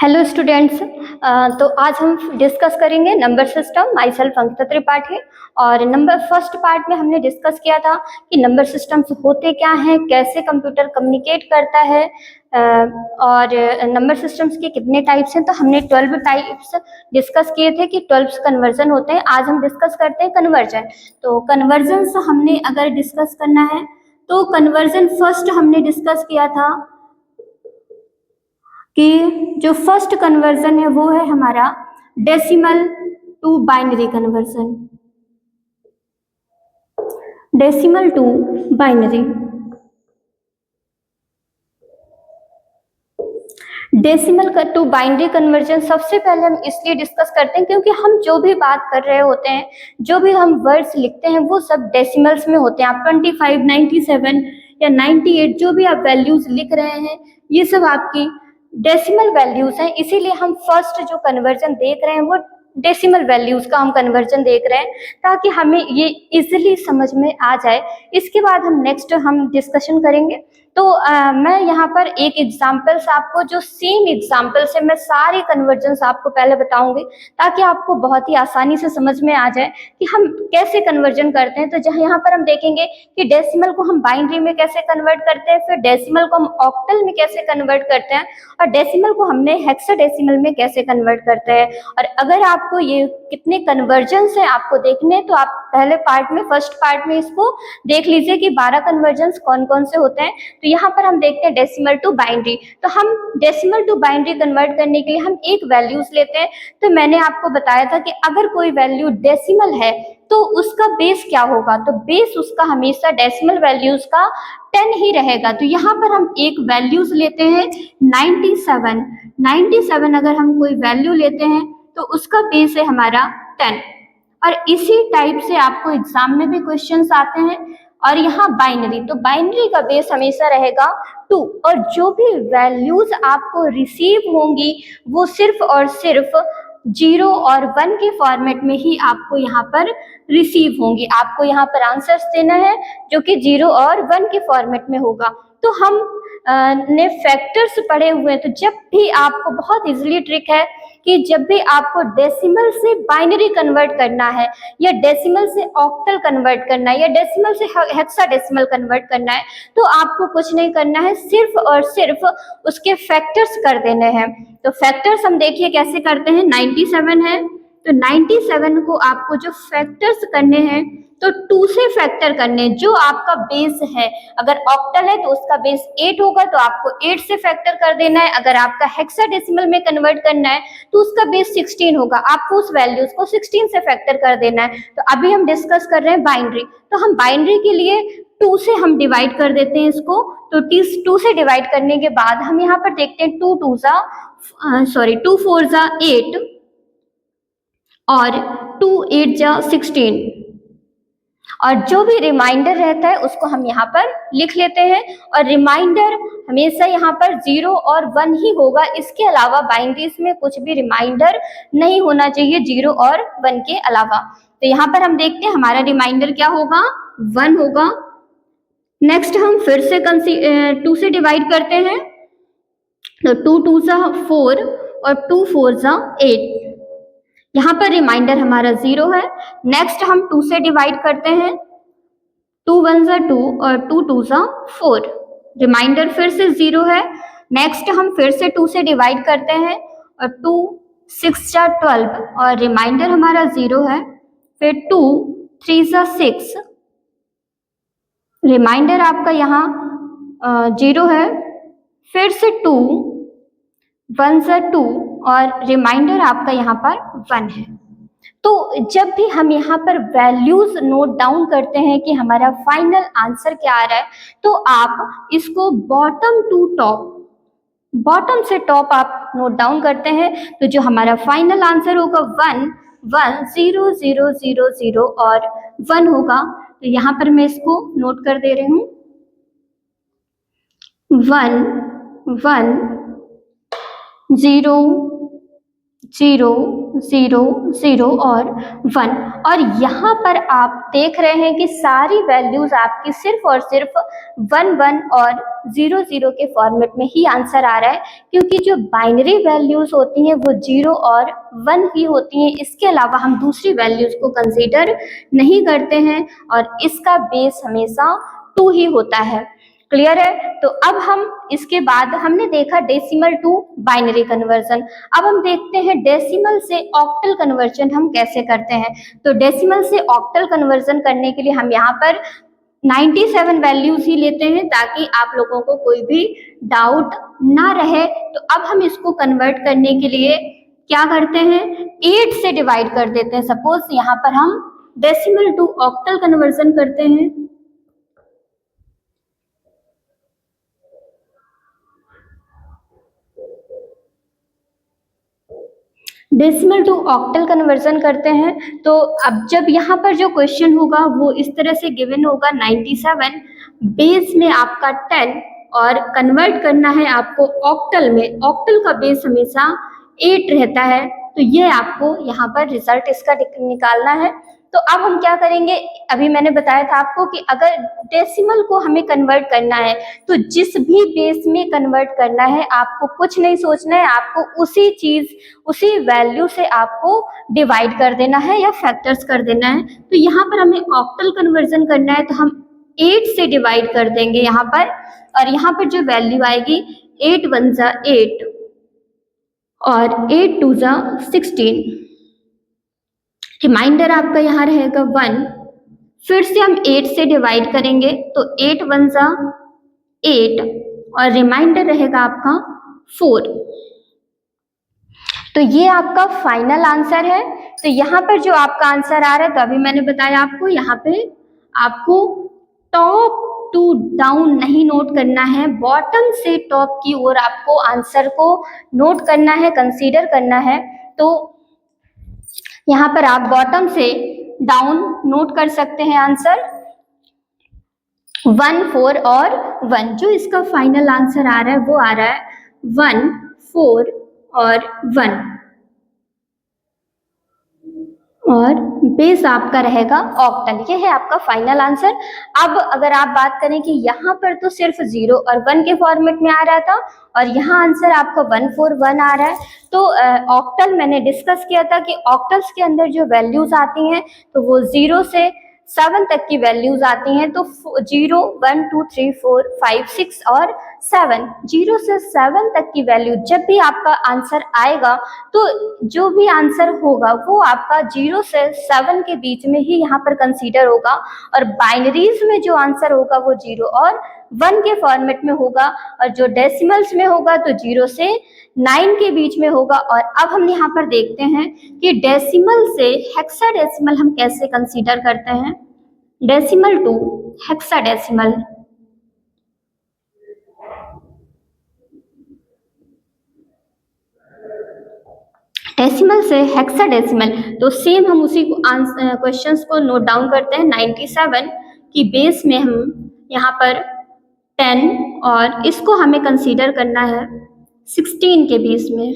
Hello students. तो आज हम डिस्कस करेंगे number system. My self Ankita Tripathi. और नंबर फर्स्ट पार्ट में हमने डिस्कस किया था कि नंबर सिस्टम्स होते क्या हैं, कैसे कंप्यूटर कम्युनिकेट करता है, और नंबर सिस्टम्स के कितने टाइप्स हैं। तो हमने 12 टाइप्स डिस्कस किए थे कि 12 कन्वर्जन होते हैं। आज हम डिस्कस करते हैं कन्वर्जन। तो कन्वर्जन हमने अगर डिस्कस करना है तो कन्वर्जन फर्स्ट हमने डिस्कस किया था कि जो फर्स्ट कन्वर्जन है वो है हमारा decimal to binary conversion. Decimal to binary. Decimal to binary conversion सबसे पहले हम इसलिए डिस्कस करते हैं क्योंकि हम जो भी बात कर रहे होते हैं, जो भी हम वर्ड्स लिखते हैं वो सब डेसिमल्स में होते हैं। आप 25, 97 या 98 जो भी आप वैल्यूज लिख रहे हैं ये सब आपकी डेसिमल वैल्यूज हैं। इसीलिए हम फर्स्ट जो कन्वर्जन देख रहे हैं वो डेसिमल वैल्यूज का हम कन्वर्जन देख रहे हैं ताकि हमें ये इजीली समझ में आ जाए। इसके बाद हम नेक्स्ट हम डिस्कशन करेंगे। तो मैं यहाँ पर एक एग्जाम्पल्स आपको, जो सेम एग्जाम्पल से मैं सारे कन्वर्जन्स आपको पहले बताऊंगी ताकि आपको बहुत ही आसानी से समझ में आ जाए कि हम कैसे कन्वर्जन करते हैं। तो जहाँ यहाँ पर हम देखेंगे कि डेसिमल को हम बाइनरी में कैसे कन्वर्ट करते हैं, फिर डेसिमल को हम ऑक्टल में कैसे कन्वर्ट करते हैं, और डेसिमल को हमने हेक्साडेसिमल में कैसे कन्वर्ट करते हैं। और अगर आपको ये कितने कन्वर्जन्स हैं आपको देखने, तो आप पहले पार्ट में, फर्स्ट पार्ट में इसको देख लीजिए कि 12 कन्वर्जन्स कौन कौन से होते हैं। तो यहाँ पर हम देखते हैं डेसिमल टू बाइनरी। तो हम डेसिमल टू बाइनरी कन्वर्ट करने के लिए हम एक वैल्यूज लेते हैं। तो मैंने आपको बताया था कि अगर कोई वैल्यू डेसिमल है तो उसका बेस क्या होगा, तो बेस उसका हमेशा डेसिमल वैल्यूज का 10 ही रहेगा। तो यहाँ पर हम एक वैल्यूज लेते हैं 97। 97 अगर हम कोई वैल्यू लेते हैं तो उसका बेस है हमारा 10। और इसी टाइप से आपको एग्जाम में भी क्वेश्चंस आते हैं। और यहाँ बाइनरी, तो बाइनरी का बेस हमेशा रहेगा 2। और जो भी वैल्यूज आपको रिसीव होंगी वो सिर्फ और सिर्फ 0 और 1 के फॉर्मेट में ही आपको यहाँ पर रिसीव होंगी। आपको यहाँ पर आंसर्स देना है जो कि 0 और 1 के फॉर्मेट में होगा। तो हम ने फैक्टर्स पढ़े हुए हैं। तो जब भी आपको, बहुत इजीली ट्रिक है कि जब भी आपको डेसिमल से बाइनरी कन्वर्ट करना है या डेसिमल से ऑक्टल कन्वर्ट करना है या डेसिमल से हेक्साडेसिमल कन्वर्ट करना है, तो आपको कुछ नहीं करना है, सिर्फ और सिर्फ उसके फैक्टर्स कर देने हैं। तो फैक्टर्स हम देखिए कैसे करते हैं। 97 है तो 97 को आपको जो फैक्टर्स करने हैं तो 2 से फैक्टर करने, जो आपका बेस है। अगर ऑक्टल है तो उसका बेस 8 होगा तो आपको 8 से फैक्टर कर देना है। अगर आपका हेक्साडेसिमल में कन्वर्ट करना है तो उसका बेस 16 होगा, आपको उस वैल्यूज को 16 से फैक्टर कर देना है। तो अभी हम डिस्कस कर रहे हैं बाइनरी। तो हम बाइनरी के लिए 2 से हम डिवाइड कर देते हैं इसको। तो 2 से डिवाइड करने के बाद हम यहाँ पर देखते हैं 2 4 जा 8 और 2 8 जा 16। और जो भी रिमाइंडर रहता है उसको हम यहाँ पर लिख लेते हैं। और रिमाइंडर हमेशा यहाँ पर 0 और 1 ही होगा, इसके अलावा बाइनरीज में कुछ भी रिमाइंडर नहीं होना चाहिए 0 और 1 के अलावा। तो यहाँ पर हम देखते हैं हमारा रिमाइंडर क्या होगा, 1 होगा। नेक्स्ट हम फिर से 2 से डिवाइड करते हैं। तो 2 2 जा 4 और 2 4 जा 8। यहाँ पर रिमाइंडर हमारा 0 है। नेक्स्ट हम 2 से डिवाइड करते हैं। 2 1 जा 2 और 2 2 जा 4। रिमाइंडर फिर से 0 है। नेक्स्ट हम फिर से 2 से डिवाइड करते हैं और 2 6 जा 12 और रिमाइंडर हमारा 0 है। फिर 2 3 जा 6, रिमाइंडर आपका यहाँ 0 है। फिर से 2 1 जा 2 और रिमाइंडर आपका यहाँ पर 1 है। तो जब भी हम यहाँ पर वैल्यूज नोट डाउन करते हैं कि हमारा फाइनल आंसर क्या आ रहा है, तो आप इसको बॉटम टू टॉप, बॉटम से टॉप आप नोट डाउन करते हैं। तो जो हमारा फाइनल आंसर होगा 1 1 0 0 0 0 और 1 होगा। तो यहाँ पर मैं इसको नोट कर दे रही हूँ, 1 1 0 0 0 0 और 1। और यहाँ पर आप देख रहे हैं कि सारी वैल्यूज आपकी सिर्फ और सिर्फ 1 1 और 0 0 के फॉर्मेट में ही आंसर आ रहा है, क्योंकि जो बाइनरी वैल्यूज होती हैं वो 0 और 1 ही होती हैं। इसके अलावा हम दूसरी वैल्यूज को कंसीडर नहीं करते हैं और इसका बेस हमेशा 2 ही होता है। क्लियर है? तो अब हम इसके बाद हमने देखा डेसिमल टू बाइनरी कन्वर्जन। अब हम देखते हैं डेसिमल से ऑक्टल कन्वर्जन हम कैसे करते हैं। तो डेसिमल से ऑक्टल कन्वर्जन करने के लिए हम यहाँ पर 97 वैल्यूज ही लेते हैं ताकि आप लोगों को कोई भी डाउट ना रहे। तो अब हम इसको कन्वर्ट करने के लिए क्या करते हैं, 8 से डिवाइड कर देते हैं। सपोज यहाँ पर हम डेसिमल टू ऑक्टल कन्वर्जन करते हैं। डेसिमल टू ऑक्टल कन्वर्जन करते हैं। तो अब जब यहाँ पर जो क्वेश्चन होगा वो इस तरह से गिवन होगा 97, बेस में आपका 10 और कन्वर्ट करना है आपको ऑक्टल में। ऑक्टल का बेस हमेशा 8 रहता है। तो ये आपको यहाँ पर रिजल्ट इसका निकालना है। तो अब हम क्या करेंगे, अभी मैंने बताया था आपको कि अगर डेसिमल को हमें कन्वर्ट करना है तो जिस भी बेस में कन्वर्ट करना है आपको कुछ नहीं सोचना है, आपको उसी चीज उसी वैल्यू से आपको डिवाइड कर देना है या फैक्टर्स कर देना है। तो यहाँ पर हमें ऑक्टल कन्वर्जन करना है तो हम 8 से डिवाइड कर देंगे यहाँ पर, और यहाँ पर जो वैल्यू आएगी 8 1 जा 8 और 8 2 जा 16। रिमाइंडर आपका यहाँ रहेगा 1। फिर से हम 8 से डिवाइड करेंगे तो 8 1 जा 8 और रिमाइंडर रहेगा आपका 4। तो ये आपका फाइनल आंसर है। तो यहाँ पर जो आपका आंसर आ रहा है, तो अभी मैंने बताया आपको यहाँ पे आपको टॉप टू डाउन नहीं नोट करना है, बॉटम से टॉप की ओर आपको आंसर को नोट करना है, कंसीडर करना है। तो यहाँ पर आप बॉटम से डाउन नोट कर सकते हैं आंसर 1 4 और 1। जो इसका फाइनल आंसर आ रहा है वो आ रहा है 1 4 और 1 और बेस आपका रहेगा ऑक्टल। ये है आपका फाइनल आंसर। अब अगर आप बात करें कि यहाँ पर तो सिर्फ 0 और 1 के फॉर्मेट में आ रहा था और यहाँ आंसर आपका 1 4 1 आ रहा है। तो ऑक्टल मैंने डिस्कस किया था कि ऑक्टल्स के अंदर जो वैल्यूज आती हैं तो वो 0 से 7 तक की वैल्यूज आती हैं। तो 0 1 2 3 4 5 6 और 7, 0 से 7 तक की वैल्यू जब भी आपका आंसर आएगा तो जो भी आंसर होगा वो आपका 0 से 7 के बीच में ही यहाँ पर कंसीडर होगा। और बाइनरीज में जो आंसर होगा वो 0 और 1 के फॉर्मेट में होगा, और जो डेसिमल्स में होगा तो 0 से 9 के बीच में होगा। और अब हम यहाँ पर देखते हैं कि डेसिमल से हेक्साडेसिमल हम कैसे कंसीडर करते हैं। डेसिमल टू हेक्साडेसिमल, डेसिमल से हेक्साडेसिमल, तो सेम हम उसी को क्वेश्चंस को नोट डाउन करते हैं। 97 की बेस में हम यहाँ पर 10 और इसको हमें कंसीडर करना है 16 के बेस में।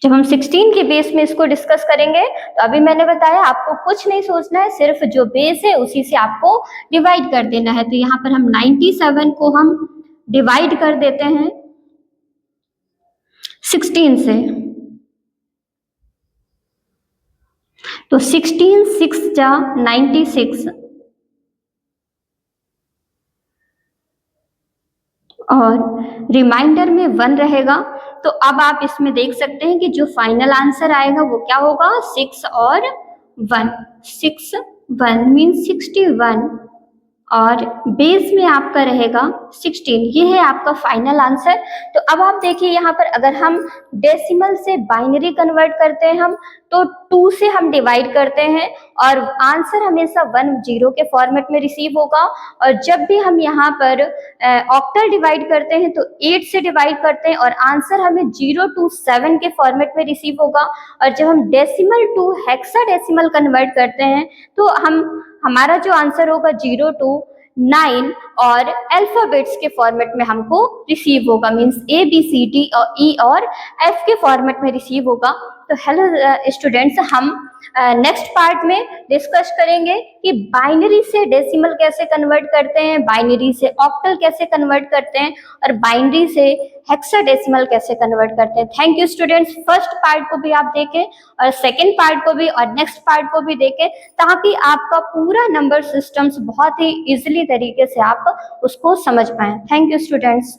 जब हम 16 के बेस में इसको डिस्कस करेंगे तो अभी मैंने बताया आपको कुछ नहीं सोचना है, सिर्फ जो बेस है उसी से आपको डिवाइड कर देना है। तो यहाँ पर हम 97 को हम डिवाइड कर देते हैं 16 से। तो 16 6 जा 96 और रिमाइंडर में 1 रहेगा। तो अब आप इसमें देख सकते हैं कि जो फाइनल आंसर आएगा वो क्या होगा, 6 और 1। 6 1 मीन्स 61 और बेस में आपका रहेगा 16। ये है आपका फाइनल आंसर। तो अब आप देखिए यहाँ पर अगर हम डेसिमल से बाइनरी कन्वर्ट करते हैं हम तो 2 से हम डिवाइड करते हैं और आंसर हमेशा 1 0 के फॉर्मेट में रिसीव होगा। और जब भी हम यहाँ पर ऑक्टल डिवाइड करते हैं तो 8 से डिवाइड करते हैं और आंसर हमें 0 to 7 के फॉर्मेट में रिसीव होगा। और जब हम डेसिमल टू हेक्साडेसिमल कन्वर्ट करते हैं तो हमारा जो आंसर होगा 0 to 9 और अल्फाबेट्स के फॉर्मेट में हमको रिसीव होगा, means A B C D और E और F के फॉर्मेट में रिसीव होगा। तो हेलो स्टूडेंट्स, हम नेक्स्ट पार्ट में डिस्कस करेंगे कि बाइनरी से डेसिमल कैसे कन्वर्ट करते हैं, बाइनरी से ऑक्टल कैसे कन्वर्ट करते हैं और बाइनरी से हेक्साडेसिमल कैसे कन्वर्ट करते हैं। Thank you students, first part को भी आप देखें और सेकेंड पार्ट को भी और नेक्स्ट पार्ट को भी देखें, ताकि आपका पूरा नंबर सिस्टम्स बहुत ही इजीली तरीके से आप उसको समझ पाएं। Thank you students.